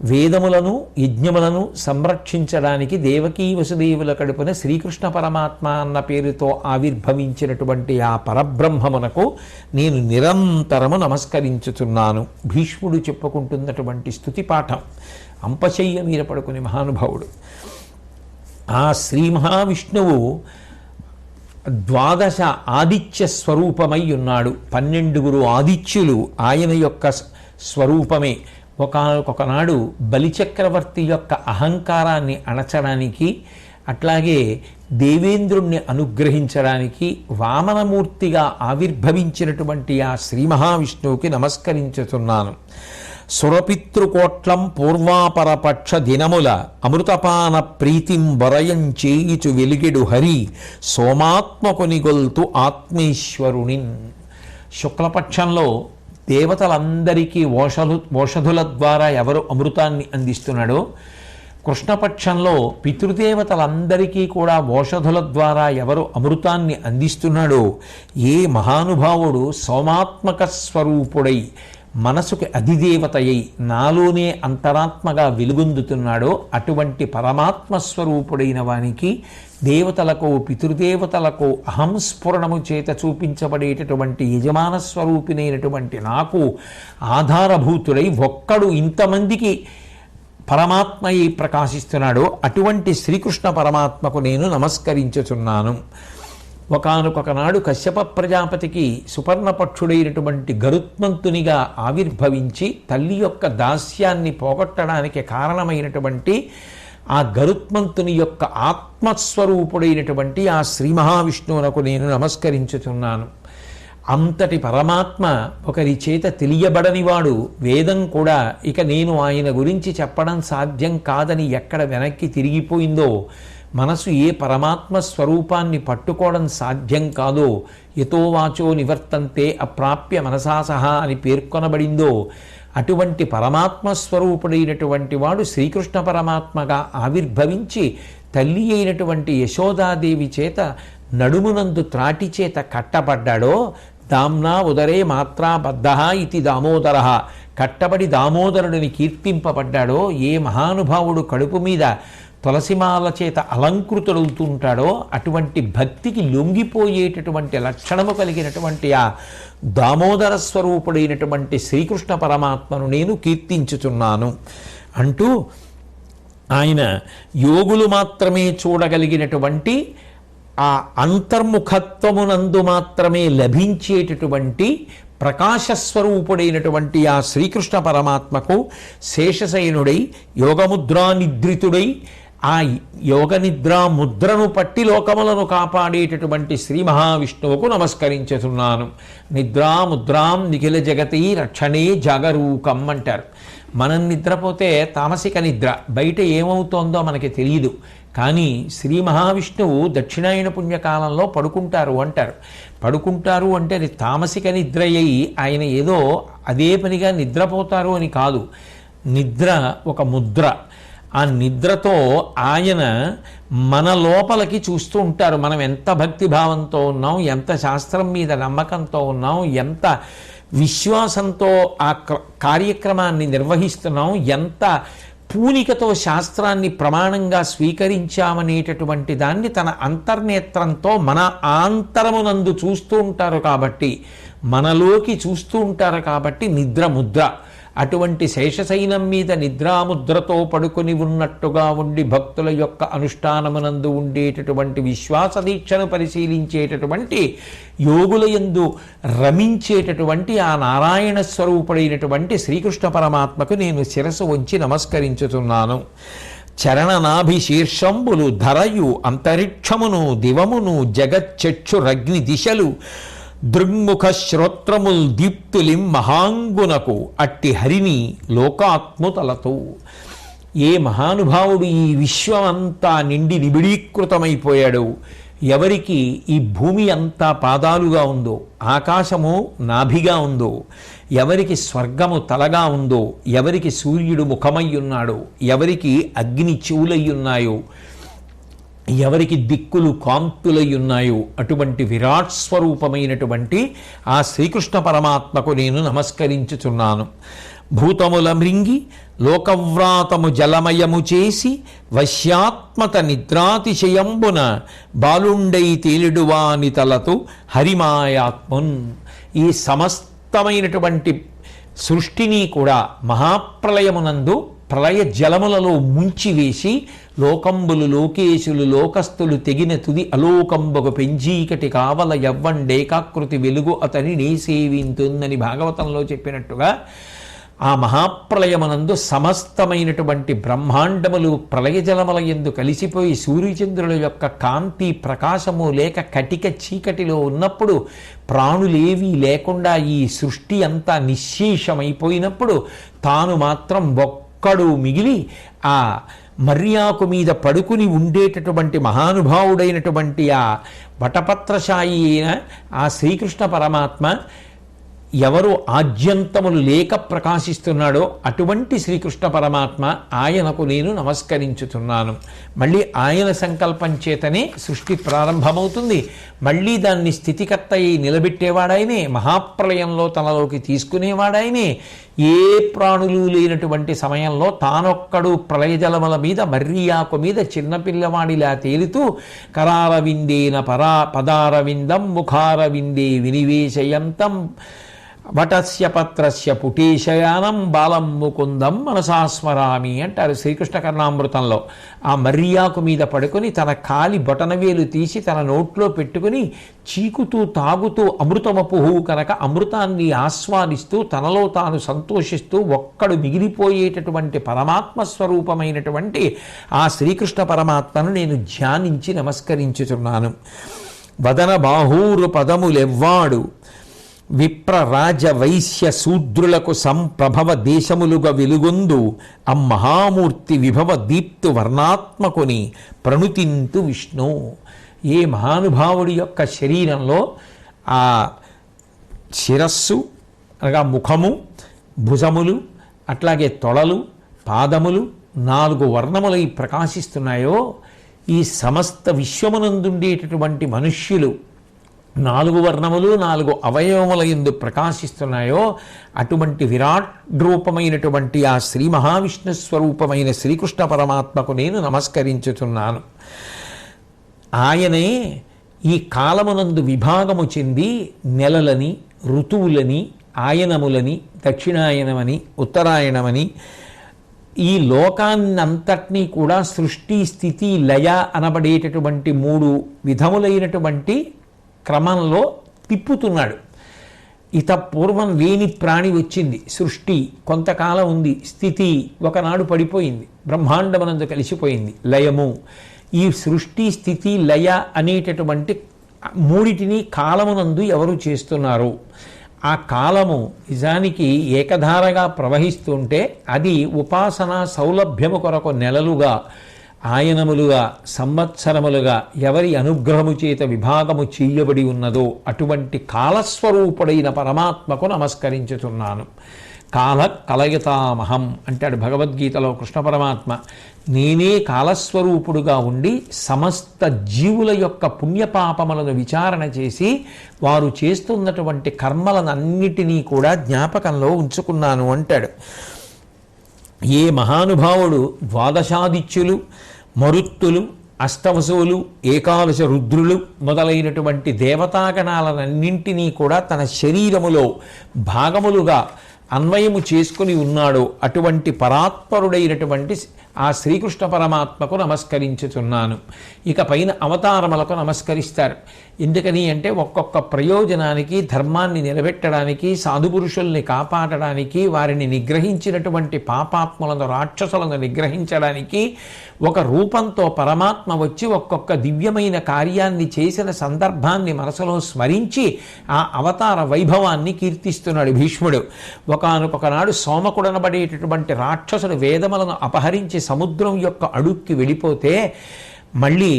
వేదములను యజ్ఞములను సంరక్షించడానికి దేవకీ వసుదేవుల కడుపున శ్రీకృష్ణ పరమాత్మ అన్న పేరుతో ఆవిర్భవించినటువంటి ఆ పరబ్రహ్మమునకు నేను నిరంతరము నమస్కరించుతున్నాను. భీష్ముడు చెప్పుకుంటున్నటువంటి స్తుతి పాఠం. అంపశయ్య మీద పడుకుని మహానుభావుడు ఆ శ్రీ మహావిష్ణువు ద్వాదశ ఆదిత్య స్వరూపమై ఉన్నాడు. 12 ఆదిత్యులు ఆయన యొక్క స్వరూపమే. ఒకనాడు బలిచక్రవర్తి యొక్క అహంకారాన్ని అణచడానికి, అట్లాగే దేవేంద్రుణ్ణి అనుగ్రహించడానికి వామనమూర్తిగా ఆవిర్భవించినటువంటి ఆ శ్రీ మహావిష్ణువుకి నమస్కరించుతున్నాను. సురపితృకోట్లం పూర్వాపరపక్ష దినముల అమృతపాన ప్రీతిం వరయం చేయిచు వెలిగెడు హరి సోమాత్మకుని గొల్తు ఆత్మేశ్వరునిన్. శుక్లపక్షంలో దేవతలందరికీ ఓషధుల ద్వారా ఎవరు అమృతాన్ని అందిస్తున్నాడో, కృష్ణపక్షంలో పితృదేవతలందరికీ కూడా ఓషధుల ద్వారా ఎవరు అమృతాన్ని అందిస్తున్నాడో, ఏ మహానుభావుడు సోమాత్మక స్వరూపుడై మనసుకి అధిదేవతయై నాలోనే అంతరాత్మగా వెలుగొందుతున్నాడో, అటువంటి పరమాత్మ స్వరూపుడైన వానికి దేవతలకు పితృదేవతలకు అహంస్ఫురణము చేత చూపించబడేటటువంటి యజమాన స్వరూపినైనటువంటి నాకు ఆధారభూతుడై ఒక్కడు ఇంతమందికి పరమాత్మయి ప్రకాశిస్తున్నాడో అటువంటి శ్రీకృష్ణ పరమాత్మకు నేను నమస్కరించుచున్నాను. ఒకానొకనాడు కశ్యప ప్రజాపతికి సుపర్ణపక్షుడైనటువంటి గరుత్మంతునిగా ఆవిర్భవించి తల్లి యొక్క దాస్యాన్ని పోగొట్టడానికి కారణమైనటువంటి ఆ గరుత్మంతుని యొక్క ఆత్మస్వరూపుడైనటువంటి ఆ శ్రీ మహావిష్ణువునకు నేను నమస్కరించుచున్నాను. అంతటి పరమాత్మ ఒకరి చేత తెలియబడనివాడు, వేదం కూడా ఇక నేను ఆయన గురించి చెప్పడం సాధ్యం కాదని ఎక్కడ వెనక్కి తిరిగిపోయిందో, మనసు ఏ పరమాత్మ స్వరూపాన్ని పట్టుకోవడం సాధ్యం కాదో, యతో వాచో నివర్తంతే అప్రాప్య మనసా సహా అని పేర్కొనబడిందో, అటువంటి పరమాత్మ స్వరూపుడైనటువంటి వాడు శ్రీకృష్ణ పరమాత్మగా ఆవిర్భవించి తల్లి అయినటువంటి యశోదాదేవి చేత నడుమునందు త్రాటి చేత కట్టబడ్డాడో, దామ్నా ఉదరే మాత్రా బద్ధ ఇది దామోదర, కట్టబడి దామోదరుడిని కీర్తింపబడ్డాడో, ఏ మహానుభావుడు కడుపు మీద తులసిమాల చేత అలంకృతుడవుతుంటాడో, అటువంటి భక్తికి లొంగిపోయేటటువంటి లక్షణము కలిగినటువంటి ఆ దామోదర స్వరూపుడైనటువంటి శ్రీకృష్ణ పరమాత్మను నేను కీర్తించుచున్నాను అంటూ ఆయన యోగులు మాత్రమే చూడగలిగినటువంటి ఆ అంతర్ముఖత్వమునందు మాత్రమే లభించేటటువంటి ప్రకాశస్వరూపుడైనటువంటి ఆ శ్రీకృష్ణ పరమాత్మకు శేషశయనుడై యోగముద్రానిద్రితుడై ఆ యోగనిద్రా ముద్రను పట్టి లోకములను కాపాడేటటువంటి శ్రీ మహావిష్ణువుకు నమస్కరించుతున్నాను. నిద్రాముద్రాం నిఖిల జగతి రక్షణే జాగరూకం అంటారు. మనం నిద్రపోతే తామసిక నిద్ర, బయట ఏమవుతోందో మనకి తెలియదు. కానీ శ్రీ మహావిష్ణువు దక్షిణాయన పుణ్యకాలంలో పడుకుంటారు అంటారు. పడుకుంటారు అంటే అది తామసిక నిద్ర అయి ఆయన ఏదో అదే పనిగా నిద్రపోతారు అని కాదు. నిద్ర ఒక ముద్ర. ఆ నిద్రతో ఆయన మన లోపలికి చూస్తూ ఉంటారు. మనం ఎంత భక్తిభావంతో ఉన్నాం, ఎంత శాస్త్రం మీద నమ్మకంతో ఉన్నాం, ఎంత విశ్వాసంతో ఆ కార్యక్రమాన్ని నిర్వహిస్తున్నాం, ఎంత పూనికతో శాస్త్రాన్ని ప్రమాణంగా స్వీకరించామనేటటువంటి దాన్ని తన అంతర్నేత్రంతో మన ఆంతరమునందు చూస్తూ ఉంటారు. కాబట్టి మనలోకి చూస్తూ ఉంటారు. కాబట్టి నిద్ర ముద్ర. అటువంటి శేషశైనం మీద నిద్రాముద్రతో పడుకొని ఉన్నట్టుగా ఉండి భక్తుల యొక్క అనుష్ఠానమునందు ఉండేటటువంటి విశ్వాస దీక్షను పరిశీలించేటటువంటి యోగుల యందు రమించేటటువంటి ఆ నారాయణ స్వరూపుడైనటువంటి శ్రీకృష్ణ పరమాత్మకు నేను శిరస్సు వంచి నమస్కరించుతున్నాను. చరణనాభిశీర్షంబులు ధరయు అంతరిక్షమును దివమును జగచ్చక్షురగ్ని దిశలు దృగ్ముఖ శ్రోత్రముల్ దీప్తులిం మహాంగునకు అట్టి హరిని లోకాత్ముతలతో. ఏ మహానుభావుడు ఈ విశ్వమంతా నిండి నిబిడీకృతమైపోయాడు, ఎవరికి ఈ భూమి అంతా పాదాలుగా ఉందో, ఆకాశము నాభిగా ఉందో, ఎవరికి స్వర్గము తలగా ఉందో, ఎవరికి సూర్యుడు ముఖమై ఉన్నాడో, ఎవరికి అగ్ని చెవులయ్యున్నాయో, ఎవరికి దిక్కులు కాంతులై ఉన్నాయో, అటువంటి విరాట్ స్వరూపమైనటువంటి ఆ శ్రీకృష్ణ పరమాత్మకు నేను నమస్కరించుచున్నాను. భూతముల మృంగి లోకవ్రాతము జలమయము చేసి వశ్యాత్మత నిద్రాతిశయంబున బాలుండై తేలిడువాని తలతు హరిమాయాత్మున్. ఈ సమస్తమైనటువంటి సృష్టిని కూడా మహాప్రళయమునందు ప్రళయ జలములలో ముంచివేసి లోకంబులు లోకేశులు లోకస్తులు తెగిన తుది అలోకంబగు పెంజీకటి కావల యవ్వండేకాకృతి వెలుగు అతని నీ సేవింతుందని భాగవతంలో చెప్పినట్టుగా ఆ మహాప్రళయమనందు సమస్తమైనటువంటి బ్రహ్మాండములు ప్రళయజలముల యందు కలిసిపోయి సూర్యచంద్రుల యొక్క కాంతి ప్రకాశము లేక కటిక చీకటిలో ఉన్నప్పుడు, ప్రాణులేవీ లేకుండా ఈ సృష్టి అంతా నిశ్శేషమైపోయినప్పుడు తాను మాత్రం ఒక్కడు మిగిలి ఆ మర్యాకు మీద పడుకుని ఉండేటటువంటి మహానుభావుడైనటువంటి ఆ వటపత్రశాయి అయిన ఆ శ్రీకృష్ణ పరమాత్మ ఎవరు ఆద్యంతములు లేక ప్రకాశిస్తున్నాడో అటువంటి శ్రీకృష్ణ పరమాత్మ, ఆయనకు నేను నమస్కరించుతున్నాను. మళ్ళీ ఆయన సంకల్పం చేతనే సృష్టి ప్రారంభమవుతుంది. మళ్ళీ దాన్ని స్థితికర్త అయి నిలబెట్టేవాడాయనే, మహాప్రళయంలో తనలోకి తీసుకునేవాడాయనే. ఏ ప్రాణులు లేనటువంటి సమయంలో తానొక్కడు ప్రళయజలముల మీద మర్రియాకు మీద చిన్నపిల్లవాడిలా తేలుతూ కరారవిందేన పదారవిందం ముఖారవిందే వినివేశయంతం వటస్య పత్రస్య పుటీశయానం బాలం ముకుందం మనసాస్మరామి అంటారు శ్రీకృష్ణ కర్ణామృతంలో. ఆ మర్రియాకు మీద పడుకొని తన కాలి బొటనవేలు తీసి తన నోట్లో పెట్టుకుని చీకుతూ తాగుతూ అమృతమపుహు కనుక అమృతాన్ని ఆస్వాదిస్తూ తనలో తాను సంతోషిస్తూ ఒక్కడు మిగిలిపోయేటటువంటి పరమాత్మ స్వరూపమైనటువంటి ఆ శ్రీకృష్ణ పరమాత్మను నేను ధ్యానించి నమస్కరించుతున్నాను. వదన బాహూరు పదములెవ్వాడు విప్రరాజ వైశ్య శూద్రులకు సంప్రభవ దేశములుగా వెలుగొందు అమ్మహామూర్తి విభవ దీప్తు వర్ణాత్మకుని ప్రణుతింతు విష్ణు. ఏ మహానుభావుడి యొక్క శరీరంలో ఆ శిరస్సు అనగా ముఖము, భుజములు, అట్లాగే తొడలు, పాదములు 4 వర్ణములై ప్రకాశిస్తున్నాయో, ఈ సమస్త విశ్వమునందుండేటటువంటి మనుష్యులు 4 వర్ణములు 4 అవయవముల యందు ప్రకాశిస్తున్నాయో అటువంటి విరాట్ రూపమైనటువంటి ఆ శ్రీ మహావిష్ణు స్వరూపమైన శ్రీకృష్ణ పరమాత్మకు నేను నమస్కరించుతున్నాను. ఆయనే ఈ కాలమునందు విభాగము చెంది నెలలని, ఋతువులని, ఆయనములని, దక్షిణాయనమని, ఉత్తరాయణమని ఈ లోకాన్నంతటినీ కూడా సృష్టి, స్థితి, లయ అనబడేటటువంటి 3 విధములైనటువంటి క్రమంలో తిప్పుతున్నాడు. ఇత పూర్వం లేని ప్రాణి వచ్చింది, సృష్టి కొంతకాలం ఉంది, స్థితి ఒకనాడు పడిపోయింది, బ్రహ్మాండమనందు కలిసిపోయింది, లయము. ఈ సృష్టి, స్థితి, లయ అనేటటువంటి 3టిని కాలమునందు ఎవరు చేస్తున్నారు? ఆ కాలము నిజానికి ఏకధారగా ప్రవహిస్తుంటే అది ఉపాసనా సౌలభ్యము కొరకు నెలలుగా, ఆయనములుగా, సంవత్సరములుగా ఎవరి అనుగ్రహము చేత విభాగము చేయబడి ఉన్నదో అటువంటి కాలస్వరూపుడైన పరమాత్మకు నమస్కరించుతున్నాను. కాల కలయతామహం అంటాడు భగవద్గీతలో కృష్ణ పరమాత్మ. నేనే కాలస్వరూపుడుగా ఉండి సమస్త జీవుల యొక్క పుణ్యపాపములను విచారణ చేసి వారు చేస్తున్నటువంటి కర్మలనన్నిటినీ కూడా జ్ఞాపకంలో ఉంచుకున్నాను అంటాడు. ఏ మహానుభావుడు ద్వాదశాదిత్యులు, మరుత్తులు, అష్టవసువులు, ఏకాదశ రుద్రులు మొదలైనటువంటి దేవతాగణాలన్నింటినీ కూడా తన శరీరములో భాగములుగా అన్వయము చేసుకుని ఉన్నాడో అటువంటి పరాత్పరుడైనటువంటి ఆ శ్రీకృష్ణ పరమాత్మకు నమస్కరించుతున్నాను. ఇక పైన అవతారములకు నమస్కరిస్తారు. ఎందుకని అంటే ఒక్కొక్క ప్రయోజనానికి, ధర్మాన్ని నిలబెట్టడానికి, సాధుపురుషుల్ని కాపాడడానికి, వారిని నిగ్రహించినటువంటి పాపాత్మలను, రాక్షసులను నిగ్రహించడానికి ఒక రూపంతో పరమాత్మ వచ్చి ఒక్కొక్క దివ్యమైన కార్యాన్ని చేసిన సందర్భాన్ని మనసులో స్మరించి ఆ అవతార వైభవాన్ని కీర్తిస్తున్నాడు భీష్ముడు. ఒకానొక నాడు సోమకుడనబడేటటువంటి రాక్షసుడు వేదములను అపహరించి సముద్రం యొక్క అడుక్కి వెళ్ళిపోతే మళ్ళీ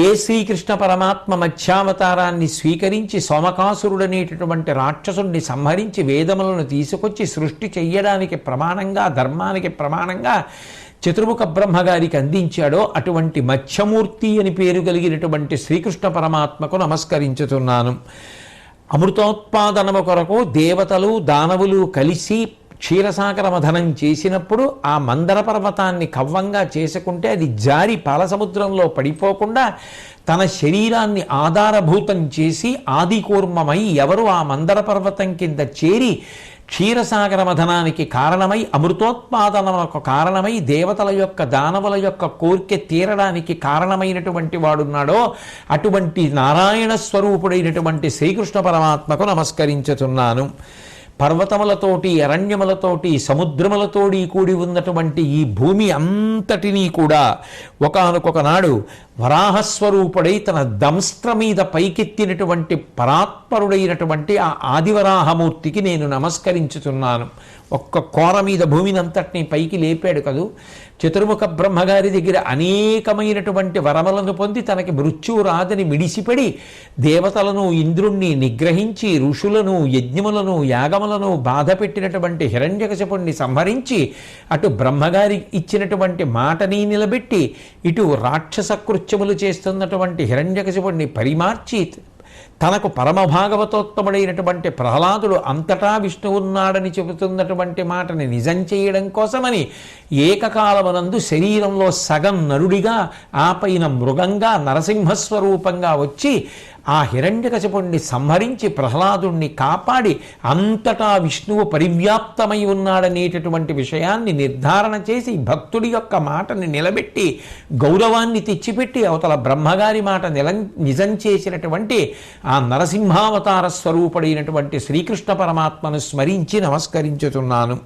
ఏ శ్రీకృష్ణ పరమాత్మ మత్స్యావతారాన్ని స్వీకరించి సోమకాసురుడనేటటువంటి రాక్షసుడిని సంహరించి వేదములను తీసుకొచ్చి సృష్టి చెయ్యడానికి ప్రమాణంగా, ధర్మానికి ప్రమాణంగా చతుర్ముఖ బ్రహ్మగారికి అందించాడో అటువంటి మత్స్యమూర్తి అని పేరు కలిగినటువంటి శ్రీకృష్ణ పరమాత్మకు నమస్కరించుతున్నాను. అమృతోత్పాదనము కొరకు దేవతలు, దానవులు కలిసి క్షీరసాగర మథనం చేసినప్పుడు ఆ మందర పర్వతాన్ని కవ్వంగా చేసుకుంటే అది జారి పాలసముద్రంలో పడిపోకుండా తన శరీరాన్ని ఆధారభూతం చేసి ఆదికూర్మమై ఎవరు ఆ మందర పర్వతం కింద చేరి క్షీరసాగర మథనానికి కారణమై, అమృతోత్పాదనకు కారణమై, దేవతల యొక్క, దానవుల యొక్క కోరిక తీరడానికి కారణమైనటువంటి వాడున్నాడో అటువంటి నారాయణ స్వరూపుడైనటువంటి శ్రీకృష్ణ పరమాత్మకు నమస్కరించుతున్నాను. పర్వతములతోటి, అరణ్యములతోటి, సముద్రములతోటి కూడి ఉన్నటువంటి ఈ భూమి అంతటినీ కూడా ఒకానొకనాడు వరాహస్వరూపుడై తన దంస్త్ర మీద పైకెత్తినటువంటి పరాత్పరుడైనటువంటి ఆ ఆదివరాహమూర్తికి నేను నమస్కరించుతున్నాను. ఒక్క కోర మీద భూమిని అంతటినీ పైకి లేపాడు కదూ. చతుర్ముఖ బ్రహ్మగారి దగ్గర అనేకమైనటువంటి వరములను పొంది తనకి మృత్యువు రాదని మిడిసిపడి దేవతలను, ఇంద్రుణ్ణి నిగ్రహించి ఋషులను, యజ్ఞములను, యాగములను బాధ పెట్టినటువంటి హిరణ్యకశిపుణ్ణి సంహరించి అటు బ్రహ్మగారి ఇచ్చినటువంటి మాటని నిలబెట్టి ఇటు రాక్షస కృత్యములు చేస్తున్నటువంటి హిరణ్యకశిపుణ్ణి పరిమార్చి తనకు పరమభాగవతోత్తముడైనటువంటి ప్రహ్లాదుడు అంతటా విష్ణువున్నాడని చెబుతున్నటువంటి మాటని నిజం చేయడం కోసమని ఏకకాలమునందు శరీరంలో సగం నరుడిగా, ఆ పైన మృగంగా, నరసింహస్వరూపంగా వచ్చి ఆ హిరణ్యకశిపుణ్ణి సంహరించి ప్రహ్లాదుణ్ణి కాపాడి అంతటా విష్ణువు పరివ్యాప్తమై ఉన్నాడనేటటువంటి విషయాన్ని నిర్ధారణ చేసి భక్తుడి యొక్క మాటని నిలబెట్టి గౌరవాన్ని తెచ్చిపెట్టి అవతల బ్రహ్మగారి మాట నిజం చేసినటువంటి ఆ నరసింహావతార స్వరూపుడైనటువంటి శ్రీకృష్ణ పరమాత్మను స్మరించి నమస్కరించుతున్నాను.